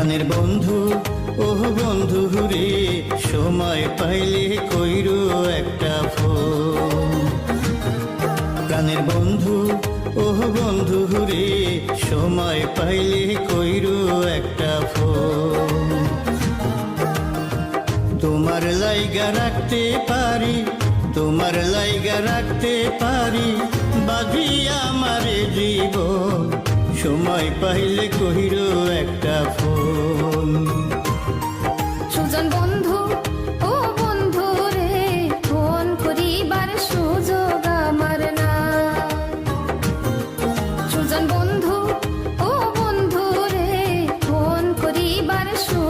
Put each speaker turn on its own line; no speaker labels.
প্রাণের বন্ধু ও বন্ধু রে, সময় পাইলে কইরো একটা ফোন। প্রাণের বন্ধু ও বন্ধু রে, সময় পাইলে কইরো একটা ফোন। তোমার লাইগা রাখতে পারি, তোমার লাইগা রাখতে পারি বাঁধিয়া আমারে জীবন, সময় পাইলে কইরো একটা ফোন।
সুজন বন্ধু ও বন্ধু রে, ফোন করিবার সুযোগ আমার না। সুজন বন্ধু ও বন্ধু রে, ফোন করিবার সুযোগ